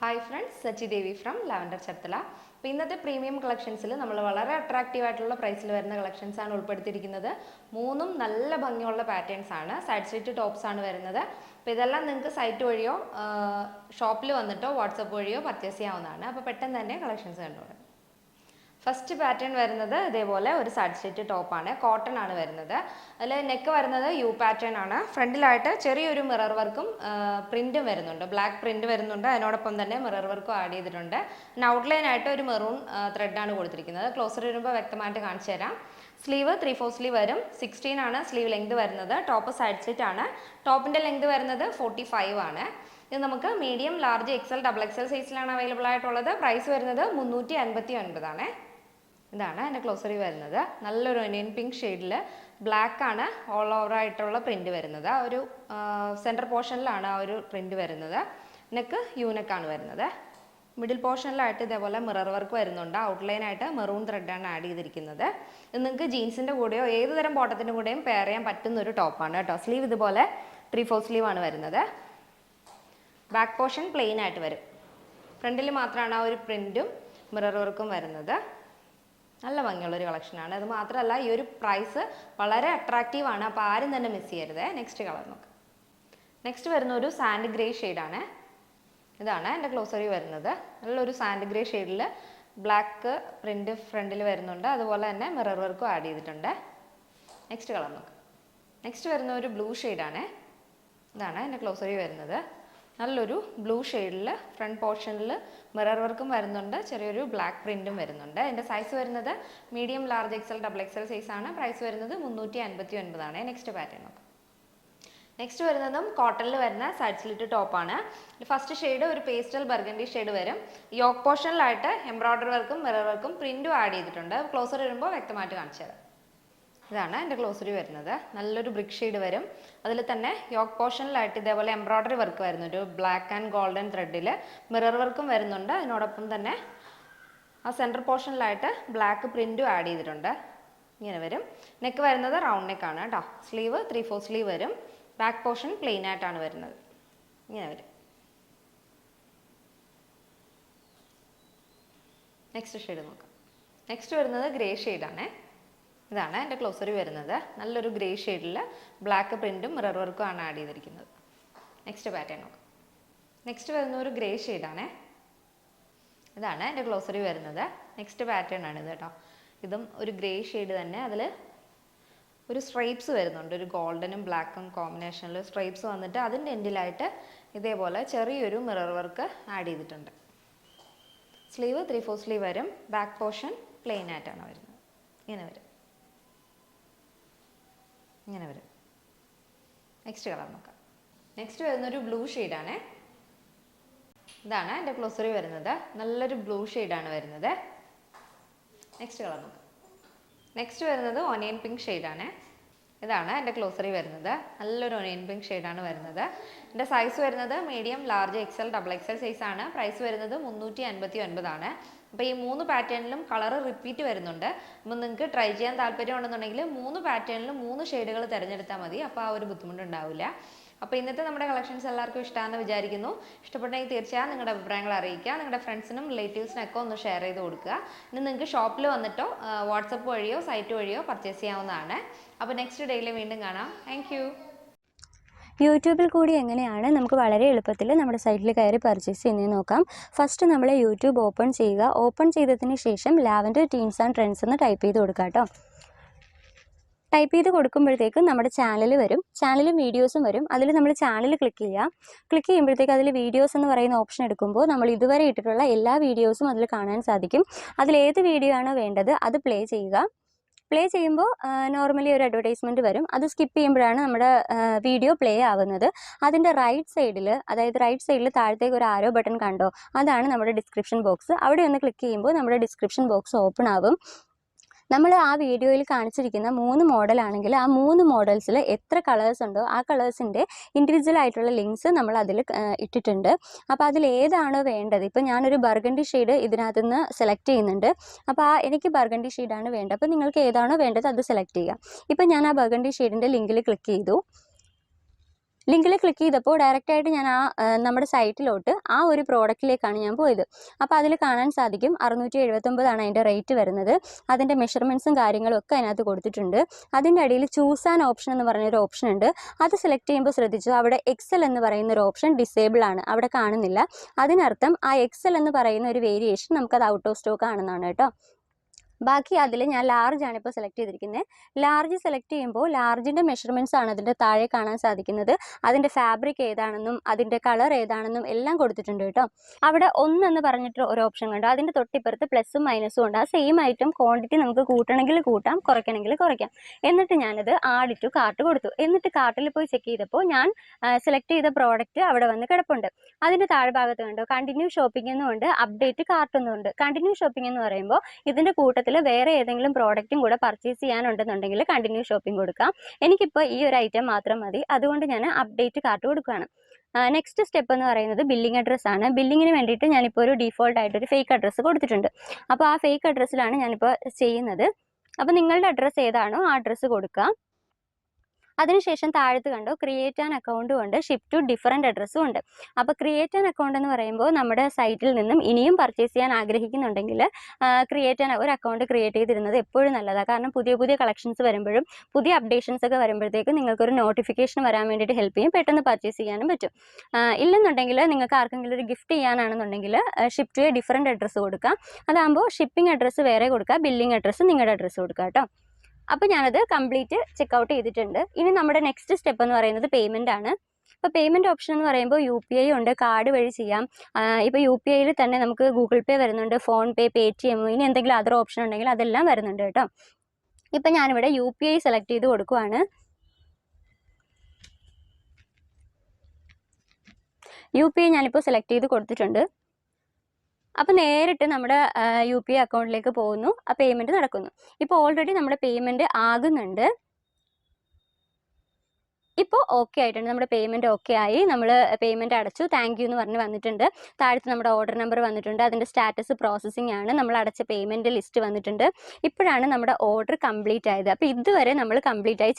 Hi friends, Sachi Devi from Lavender CHERTHALA. അപ്പോൾ ഇന്നത്തെ premium കളക്ഷൻസിൽ നമ്മൾ വളരെ അട്രാക്റ്റീവ് ആയിട്ടുള്ള പ്രൈസിൽ വരുന്ന കളക്ഷൻസ് ആണ് ഉൾപ്പെടുത്തിയിരിക്കുന്നത്. മൂന്നും നല്ല ഭംഗിയുള്ള പാറ്റേൺസ് ആണ്. സൈഡ് സ്ലിറ്റ് ടോപ്സ് ആണ് വരുന്നത്. അപ്പോൾ ഇതെല്ലാം നിങ്ങൾക്ക് സൈറ്റ് വഴിയോ ഷോപ്പിൽ വന്നിട്ടോ വാട്സപ്പ് വഴിയോ പർച്ചേസ് ചെയ്യാവുന്നതാണ്. അപ്പോൾ പെട്ടെന്ന് തന്നെ കളക്ഷൻസ് കണ്ടോളൂ. ഫസ്റ്റ് പാറ്റേൺ വരുന്നത് ഇതേപോലെ ഒരു സൈഡ് സ്ലിറ്റ് ടോപ്പാണ്, കോട്ടൺ ആണ് വരുന്നത്. അതിൽ നെക്ക് വരുന്നത് യു പാറ്റേൺ ആണ്. ഫ്രണ്ടിലായിട്ട് ചെറിയൊരു മിറർ വർക്കും പ്രിന്റും വരുന്നുണ്ട്, ബ്ലാക്ക് പ്രിന്റ് വരുന്നുണ്ട്. അതിനോടൊപ്പം തന്നെ മിറർ വർക്കും ആഡ് ചെയ്തിട്ടുണ്ട്. പിന്നെ ഔട്ട്ലൈൻ ആയിട്ട് ഒരു മെറൂൺ ത്രെഡാണ് കൊടുത്തിരിക്കുന്നത്. ക്ലോസർ വരുമ്പോൾ വ്യക്തമായിട്ട് കാണിച്ചു തരാം. സ്ലീവ് 3/4 സ്ലീവ് വരും. 16 ആണ് സ്ലീവ് ലെങ്ത് വരുന്നത്. ടോപ്പ് സൈഡ് സ്ലിറ്റ് ആണ്. ടോപ്പിൻ്റെ ലെങ്ത് വരുന്നത് 45 ആണ്. ഇത് നമുക്ക് medium, large, XL, double XL സൈസിലാണ് അവൈലബിൾ ആയിട്ടുള്ളത്. പ്രൈസ് വരുന്നത് 359 ആണ്. ഇതാണ് എൻ്റെ ക്ലോസറി വരുന്നത്. നല്ലൊരു ഒനിയൻ പിങ്ക് ഷെയ്ഡിൽ ബ്ലാക്ക് ആണ് ഓൾ ഓവർ ആയിട്ടുള്ള പ്രിന്റ് വരുന്നത്. ആ ഒരു സെൻറ്റർ പോർഷനിലാണ് ആ ഒരു പ്രിന്റ് വരുന്നത്. നെക്ക് യൂനെക്കാണ് വരുന്നത്. മിഡിൽ പോർഷനിലായിട്ട് ഇതേപോലെ മിറർ വർക്ക് വരുന്നുണ്ട്. ഔട്ട്ലൈൻ ആയിട്ട് മെറൂൺ ത്രെഡാണ് ആഡ് ചെയ്തിരിക്കുന്നത്. ഇത് നിങ്ങൾക്ക് ജീൻസിൻ്റെ കൂടെയോ ഏത് തരം ബോട്ടത്തിൻ്റെ കൂടെയും പെയർ ചെയ്യാൻ പറ്റുന്ന ഒരു ടോപ്പാണ് കേട്ടോ. സ്ലീവ് ഇതുപോലെ 3/4 സ്ലീവ് ആണ് വരുന്നത്. ബാക്ക് പോർഷൻ പ്ലെയിൻ ആയിട്ട് വരും. ഫ്രണ്ടിൽ മാത്രമാണ് ആ ഒരു പ്രിന്റും മിറർ വർക്കും വരുന്നത്. നല്ല ഭംഗിയുള്ളൊരു കളക്ഷനാണ്. അത് മാത്രമല്ല ഈ ഒരു പ്രൈസ് വളരെ അട്രാക്റ്റീവ് ആണ്. അപ്പോൾ ആരും തന്നെ മിസ് ചെയ്യരുത്. നെക്സ്റ്റ് കളർ നോക്കാം. നെക്സ്റ്റ് വരുന്ന ഒരു സാൻഡ് ഗ്രേ ഷെയ്ഡാണ്. ഇതാണ് എൻ്റെ ക്ലോസറി വരുന്നത്. നല്ലൊരു സാൻഡ് ഗ്രേ ഷെയ്ഡിൽ ബ്ലാക്ക് പ്രിന്റ് ഫ്രണ്ടിൽ വരുന്നുണ്ട്. അതുപോലെ തന്നെ മിറർ വർക്കും ആഡ് ചെയ്തിട്ടുണ്ട്. നെക്സ്റ്റ് കളർ നോക്കാം. നെക്സ്റ്റ് വരുന്ന ഒരു ബ്ലൂ ഷെയ്ഡാണ്. ഇതാണ് എൻ്റെ ക്ലോസറി വരുന്നത്. നല്ലൊരു ബ്ലൂ ഷെയ്ഡിൽ ഫ്രണ്ട് പോർഷനിൽ മിറർ വർക്കും വരുന്നുണ്ട്. ചെറിയൊരു ബ്ലാക്ക് പ്രിന്റും വരുന്നുണ്ട്. എൻ്റെ സൈസ് വരുന്നത് medium, large, XL, double XL സൈസാണ്. പ്രൈസ് വരുന്നത് 359 ആണ്. നെക്സ്റ്റ് പാറ്റേൺ നോക്കാം. നെക്സ്റ്റ് വരുന്നതും കോട്ടണിൽ വരുന്ന സൈഡ് സ്ലിറ്റ് ടോപ്പാണ്. ഫസ്റ്റ് ഷെയ്ഡ് ഒരു പേസ്റ്റൽ ബർഗണ്ടി ഷെയ്ഡ് വരും. യോക്ക് പോർഷനിലായിട്ട് എംബ്രോയ്ഡറി വർക്കും മിറർ വർക്കും പ്രിന്റും ആഡ് ചെയ്തിട്ടുണ്ട്. ക്ലോസർ വരുമ്പോൾ വ്യക്തമായിട്ട് കാണിച്ചു തരാം. ഇതാണ് എൻ്റെ ക്ലോസറി വരുന്നത്. നല്ലൊരു ബ്രിക്ക് ഷെയ്ഡ് വരും. അതിൽ തന്നെ യോക്ക് പോർഷനിലായിട്ട് ഇതേപോലെ എംബ്രോയ്ഡറി വർക്ക് വരുന്നു. ഒരു ബ്ലാക്ക് ആൻഡ് ഗോൾഡൻ ത്രെഡിൽ മിറർ വർക്കും വരുന്നുണ്ട്. അതിനോടൊപ്പം തന്നെ ആ സെൻറ്റർ പോർഷനിലായിട്ട് ബ്ലാക്ക് പ്രിന്റും ആഡ് ചെയ്തിട്ടുണ്ട്. ഇങ്ങനെ വരും. നെക്ക് വരുന്നത് റൗണ്ട് നെക്കാണ് കേട്ടോ. സ്ലീവ് 3/4 സ്ലീവ് വരും. ബാക്ക് പോർഷൻ പ്ലെയിൻ ആയിട്ടാണ് വരുന്നത്. ഇങ്ങനെ വരും. നെക്സ്റ്റ് ഷെയ്ഡ് നോക്കാം. നെക്സ്റ്റ് വരുന്നത് ഗ്രേ ഷെയ്ഡാണ്. ഇതാണ് എൻ്റെ ക്ലോസറി വരുന്നത്. നല്ലൊരു ഗ്രേ ഷെയ്ഡിൽ ബ്ലാക്ക് പ്രിന്റും മിറർ വർക്കും ആണ് ആഡ് ചെയ്തിരിക്കുന്നത്. നെക്സ്റ്റ് പാറ്റേൺ നോക്കാം. നെക്സ്റ്റ് വരുന്ന ഒരു ഗ്രേ ഷെയ്ഡാണ്. ഇതാണ് എൻ്റെ ക്ലോസറി വരുന്നത്. നെക്സ്റ്റ് പാറ്റേൺ ആണ് ഇത് കേട്ടോ. ഇതും ഒരു ഗ്രേ ഷെയ്ഡ് തന്നെ. അതിൽ ഒരു സ്ട്രൈപ്സ് വരുന്നുണ്ട്. ഒരു ഗോൾഡനും ബ്ലാക്കും കോമ്പിനേഷനിൽ സ്ട്രൈപ്സ് വന്നിട്ട് അതിൻ്റെ എൻഡിലായിട്ട് ഇതേപോലെ ചെറിയൊരു മിറർ വർക്ക് ആഡ് ചെയ്തിട്ടുണ്ട്. സ്ലീവ് 3/4 സ്ലീവ് വരും. ബാക്ക് പോർഷൻ പ്ലെയിൻ ആയിട്ടാണ് വരുന്നത്. ഇങ്ങനെ വരും. ഇങ്ങനെ വരും. നെക്സ്റ്റ് കളർ നോക്കാം. നെക്സ്റ്റ് വരുന്നൊരു ബ്ലൂ ഷെയ്ഡാണ്. ഇതാണ് എൻ്റെ ക്ലോസറി വരുന്നത്. നല്ലൊരു ബ്ലൂ ഷെയ്ഡാണ് വരുന്നത്. നെക്സ്റ്റ് കളർ നോക്കാം. നെക്സ്റ്റ് വരുന്നത് ഒനിയൻ പിങ്ക് ഷെയ്ഡാണ്. ഇതാണ് എൻ്റെ ക്ലോസറി വരുന്നത്. നല്ലൊരു ഒനിയൻ പിങ്ക് ഷെയ്ഡാണ് വരുന്നത്. എൻ്റെ സൈസ് വരുന്നത് medium, large, XL, double XL സൈസാണ്. പ്രൈസ് വരുന്നത് 359 ആണ്. അപ്പോൾ ഈ 3 പാറ്റേണിലും കളർ റിപ്പീറ്റ് വരുന്നുണ്ട്. അപ്പോൾ നിങ്ങൾക്ക് ട്രൈ ചെയ്യാൻ താല്പര്യമുണ്ടെന്നുണ്ടെങ്കിൽ 3 പാറ്റേണിലും 3 ഷെയ്ഡുകൾ തിരഞ്ഞെടുത്താൽ മതി. അപ്പോൾ ആ ഒരു ബുദ്ധിമുട്ടുണ്ടാവില്ല. അപ്പോൾ ഇന്നത്തെ നമ്മുടെ കളക്ഷൻസ് എല്ലാവർക്കും ഇഷ്ടമാണെന്ന് വിചാരിക്കുന്നു. ഇഷ്ടപ്പെട്ടെങ്കിൽ തീർച്ചയായും നിങ്ങളുടെ അഭിപ്രായങ്ങൾ അറിയിക്കുക. നിങ്ങളുടെ ഫ്രണ്ട്സിനും റിലേറ്റീവ്സിനൊക്കെ ഒന്ന് ഷെയർ ചെയ്ത് കൊടുക്കുക. ഇനി നിങ്ങൾക്ക് ഷോപ്പിൽ വന്നിട്ടോ വാട്സപ്പ് വഴിയോ സൈറ്റ് വഴിയോ പർച്ചേസ് ചെയ്യാവുന്നതാണ്. അപ്പോൾ നെക്സ്റ്റ് ഡേയിൽ വീണ്ടും കാണാം. Thank you. യൂട്യൂബിൽ കൂടി എങ്ങനെയാണ് നമുക്ക് വളരെ എളുപ്പത്തിൽ നമ്മുടെ സൈറ്റിൽ കയറി പർച്ചേസ് ചെയ്യുന്നത് നോക്കാം. ഫസ്റ്റ് നമ്മൾ യൂട്യൂബ് ഓപ്പൺ ചെയ്യുക. ഓപ്പൺ ചെയ്തതിന് ശേഷം ലാവൻഡർ ടീൻസ് ആൻഡ് ട്രെൻഡ്സ് എന്ന് ടൈപ്പ് ചെയ്ത് കൊടുക്കുക കേട്ടോ. ടൈപ്പ് ചെയ്ത് കൊടുക്കുമ്പോഴത്തേക്ക് നമ്മുടെ ചാനൽ വരും. ചാനലും വീഡിയോസും വരും. അതിൽ നമ്മൾ ചാനൽ ക്ലിക്ക് ചെയ്യുക. ക്ലിക്ക് ചെയ്യുമ്പോഴത്തേക്ക് അതിൽ വീഡിയോസ് എന്ന് പറയുന്ന ഓപ്ഷൻ എടുക്കുമ്പോൾ നമ്മൾ ഇതുവരെ ഇട്ടിട്ടുള്ള എല്ലാ വീഡിയോസും അതിൽ കാണാൻ സാധിക്കും. അതിലേത് വീഡിയോ ആണോ വേണ്ടത് അത് പ്ലേ ചെയ്യുക. പ്ലേ ചെയ്യുമ്പോൾ നോർമലി ഒരു അഡ്വർടൈസ്മെൻറ്റ് വരും. അത് സ്കിപ്പ് ചെയ്യുമ്പോഴാണ് നമ്മുടെ വീഡിയോ പ്ലേ ആവുന്നത്. അതിൻ്റെ റൈറ്റ് സൈഡിൽ, അതായത് റൈറ്റ് സൈഡിൽ താഴത്തേക്ക് ഒരു ആരോ ബട്ടൺ കണ്ടോ, അതാണ് നമ്മുടെ ഡിസ്ക്രിപ്ഷൻ ബോക്സ്. അവിടെ ഒന്ന് ക്ലിക്ക് ചെയ്യുമ്പോൾ നമ്മുടെ ഡിസ്ക്രിപ്ഷൻ ബോക്സ് ഓപ്പൺ ആവും. നമ്മൾ ആ വീഡിയോയിൽ കാണിച്ചിരിക്കുന്ന 3 മോഡലാണെങ്കിൽ ആ 3 മോഡൽസിൽ എത്ര കളേഴ്സ് ഉണ്ടോ ആ കളേഴ്സിൻ്റെ ഇൻഡിവിജ്വൽ ആയിട്ടുള്ള ലിങ്ക്സ് നമ്മൾ അതിൽ ഇട്ടിട്ടുണ്ട്. അപ്പോൾ അതിൽ ഏതാണോ വേണ്ടത്, ഇപ്പോൾ ഞാനൊരു ബർഗണ്ടി ഷെയ്ഡ് ഇതിനകത്ത് നിന്ന് സെലക്ട് ചെയ്യുന്നുണ്ട്. അപ്പോൾ എനിക്ക് ബർഗണ്ടി ഷെയ്ഡാണ് വേണ്ടത്. അപ്പോൾ നിങ്ങൾക്ക് ഏതാണോ വേണ്ടത് അത് സെലക്ട് ചെയ്യുക. ഇപ്പോൾ ഞാൻ ആ ബർഗണ്ടി ഷെയ്ഡിൻ്റെ ലിങ്കിൽ ക്ലിക്ക് ചെയ്തു. ലിങ്കിൽ ക്ലിക്ക് ചെയ്തപ്പോൾ ഡയറക്റ്റായിട്ട് ഞാൻ നമ്മുടെ സൈറ്റിലോട്ട് ആ ഒരു പ്രോഡക്റ്റിലേക്കാണ് ഞാൻ പോയത്. അപ്പോൾ അതിൽ കാണാൻ സാധിക്കും 679 അതിൻ്റെ റേറ്റ് വരുന്നത്. അതിൻ്റെ മെഷർമെൻറ്റ്സും കാര്യങ്ങളും ഒക്കെ അതിനകത്ത് കൊടുത്തിട്ടുണ്ട്. അതിൻ്റെ അടിയിൽ ചൂസ് ആൻ ഓപ്ഷൻ എന്ന് പറഞ്ഞൊരു ഓപ്ഷൻ ഉണ്ട്. അത് സെലക്ട് ചെയ്യുമ്പോൾ ശ്രദ്ധിച്ചു, അവിടെ എക്സൽ എന്ന് പറയുന്ന ഒരു ഓപ്ഷൻ ഡിസേബിൾ ആണ്, അവിടെ കാണുന്നില്ല. അതിനർത്ഥം ആ എക്സൽ എന്ന് പറയുന്ന ഒരു വേരിയേഷൻ നമുക്കത് ഔട്ട് ഓഫ് സ്റ്റോക്ക് ആണെന്നാണ് കേട്ടോ. ബാക്കി അതിൽ ഞാൻ ലാർജ് ആണ് ഇപ്പോൾ സെലക്ട് ചെയ്തിരിക്കുന്നത്. ലാർജ് സെലക്ട് ചെയ്യുമ്പോൾ ലാർജിൻ്റെ മെഷർമെൻറ്റ്സ് ആണ് അതിൻ്റെ താഴെ കാണാൻ സാധിക്കുന്നത്. അതിൻ്റെ ഫാബ്രിക് ഏതാണെന്നും അതിൻ്റെ കളർ ഏതാണെന്നും എല്ലാം കൊടുത്തിട്ടുണ്ട് കേട്ടോ. അവിടെ 1 എന്ന് പറഞ്ഞിട്ട് ഒരു ഓപ്ഷൻ കണ്ടു, അതിൻ്റെ തൊട്ടിപ്പുറത്ത് പ്ലസും മൈനസും ഉണ്ട്. ആ സെയിം ഐറ്റം ക്വാണ്ടിറ്റി നമുക്ക് കൂട്ടണമെങ്കിൽ കൂട്ടാം, കുറയ്ക്കണമെങ്കിൽ കുറയ്ക്കാം. എന്നിട്ട് ഞാനത് ആഡ് ടു കാർട്ട് കൊടുത്തു. എന്നിട്ട് കാർട്ടിൽ പോയി ചെക്ക് ചെയ്തപ്പോൾ ഞാൻ സെലക്ട് ചെയ്ത പ്രോഡക്റ്റ് അവിടെ വന്ന് കിടപ്പുണ്ട്. അതിൻ്റെ താഴ്ഭാഗത്ത് കണ്ടോ കണ്ടിന്യൂ ഷോപ്പിംഗ് എന്നുമുണ്ട്, അപ്ഡേറ്റ് കാർട്ട് എന്നുമുണ്ട്. കണ്ടിന്യൂ ഷോപ്പിംഗ് എന്ന് പറയുമ്പോൾ ഇതിൻ്റെ കൂട്ടത്തിൽ വേറെ ഏതെങ്കിലും പ്രോഡക്റ്റും കൂടെ പർച്ചേസ് ചെയ്യാനുണ്ടെന്നുണ്ടെങ്കിൽ കണ്ടിന്യൂ ഷോപ്പിംഗ് കൊടുക്കാം. എനിക്കിപ്പോൾ ഈ ഒരു ഐറ്റം മാത്രം മതി, അതുകൊണ്ട് ഞാൻ അപ്ഡേറ്റ് കാർട്ട് കൊടുക്കുകയാണ്. നെക്സ്റ്റ് സ്റ്റെപ്പ് എന്ന് പറയുന്നത് ബില്ലിംഗ് അഡ്രസ്സ് ആണ്. ബില്ലിങ്ങിന് വേണ്ടിയിട്ട് ഞാനിപ്പോൾ ഒരു ഡീഫോൾട്ട് ആയിട്ടൊരു ഫേക്ക് അഡ്രസ്സ് കൊടുത്തിട്ടുണ്ട്. അപ്പോൾ ആ ഫേക്ക് അഡ്രസ്സിലാണ് ഞാനിപ്പോൾ ചെയ്യുന്നത്. അപ്പോൾ നിങ്ങളുടെ അഡ്രസ്സ് ഏതാണോ ആ അഡ്രസ്സ് കൊടുക്കുക. അതിനുശേഷം താഴത്ത് കണ്ടോ ക്രിയേറ്റ് ആൻ അക്കൗണ്ടും ഉണ്ട്, ഷിപ്പ് ടു ഡിഫറൻറ്റ് അഡ്രസ്സും ഉണ്ട്. അപ്പോൾ ക്രിയേറ്റ് ആൻ അക്കൗണ്ട് എന്ന് പറയുമ്പോൾ നമ്മുടെ സൈറ്റിൽ നിന്നും ഇനിയും പർച്ചേസ് ചെയ്യാൻ ആഗ്രഹിക്കുന്നുണ്ടെങ്കിൽ ഒരു അക്കൗണ്ട് ക്രിയേറ്റ് ചെയ്തിരുന്നത് എപ്പോഴും നല്ലതാണ്. കാരണം പുതിയ പുതിയ കളക്ഷൻസ് വരുമ്പോഴും പുതിയ അപ്ഡേഷൻസ് ഒക്കെ വരുമ്പോഴത്തേക്കും നിങ്ങൾക്കൊരു നോട്ടിഫിക്കേഷൻ വരാൻ വേണ്ടിയിട്ട് ഹെൽപ്പ് ചെയ്യും, പെട്ടെന്ന് പർച്ചേസ് ചെയ്യാനും പറ്റും. ഇല്ലെന്നുണ്ടെങ്കിൽ നിങ്ങൾക്ക് ആർക്കെങ്കിലും ഒരു ഗിഫ്റ്റ് ചെയ്യാനാണെന്നുണ്ടെങ്കിൽ ship to a different address കൊടുക്കാം. അതാകുമ്പോൾ ഷിപ്പിംഗ് അഡ്രസ്സ് വേറെ കൊടുക്കുക, ബില്ലിംഗ് അഡ്രസ്സ് നിങ്ങളുടെ അഡ്രസ്സ് കൊടുക്കുക കേട്ടോ. അപ്പോൾ ഞാനത് കംപ്ലീറ്റ് ചെക്കൗട്ട് ചെയ്തിട്ടുണ്ട്. ഇനി നമ്മുടെ നെക്സ്റ്റ് സ്റ്റെപ്പ് എന്ന് പറയുന്നത് പേയ്മെൻ്റ് ആണ്. ഇപ്പോൾ പേയ്മെൻറ്റ് ഓപ്ഷൻ എന്ന് പറയുമ്പോൾ UPI ഉണ്ട്, കാർഡ് വഴി ചെയ്യാം. ഇപ്പോൾ UPIയിൽ തന്നെ നമുക്ക് ഗൂഗിൾ പേ വരുന്നുണ്ട്, ഫോൺ പേ, പേടിഎം, ഇനി എന്തെങ്കിലും അതർ ഓപ്ഷൻ ഉണ്ടെങ്കിൽ അതെല്ലാം വരുന്നുണ്ട് കേട്ടോ. ഇപ്പം ഞാനിവിടെ UPI സെലക്ട് ചെയ്ത് കൊടുക്കുവാണ്. UPI ഞാനിപ്പോൾ സെലക്ട് ചെയ്ത് കൊടുത്തിട്ടുണ്ട്. അപ്പോൾ നേരിട്ട് നമ്മുടെ UPI അക്കൗണ്ടിലേക്ക് പോകുന്നു, ആ പേയ്മെൻറ്റ് നടക്കുന്നു. ഇപ്പോൾ ഓൾറെഡി നമ്മുടെ പേയ്മെൻറ്റ് ആകുന്നുണ്ട്. ഇപ്പോൾ ഓക്കെ ആയിട്ടുണ്ട്, നമ്മുടെ പേയ്മെൻറ്റ് ഓക്കെ ആയി. നമ്മൾ പേയ്മെൻറ്റ് അടച്ചു, താങ്ക് യു എന്ന് പറഞ്ഞ് വന്നിട്ടുണ്ട്. താഴത്ത് നമ്മുടെ ഓർഡർ നമ്പർ വന്നിട്ടുണ്ട്, അതിൻ്റെ സ്റ്റാറ്റസ് പ്രോസസ്സിംഗ് ആണ്, നമ്മൾ അടച്ച പേയ്മെൻറ്റ് ലിസ്റ്റ് വന്നിട്ടുണ്ട്. ഇപ്പോഴാണ് നമ്മുടെ ഓർഡർ കംപ്ലീറ്റ് ആയത്. അപ്പോൾ ഇതുവരെ നമ്മൾ കംപ്ലീറ്റ് ആയി